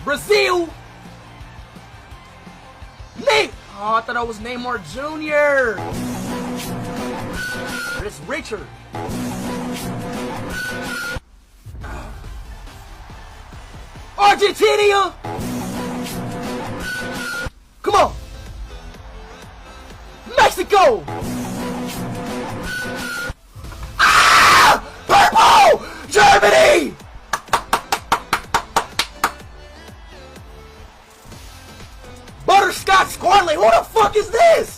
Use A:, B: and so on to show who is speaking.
A: Brazil. Nate. Oh, I thought that was Neymar Jr. It's Richard. Argentina. Come on. Mexico. Ah! Purple. Germany. Butterscotch Squarley. Who the fuck is this?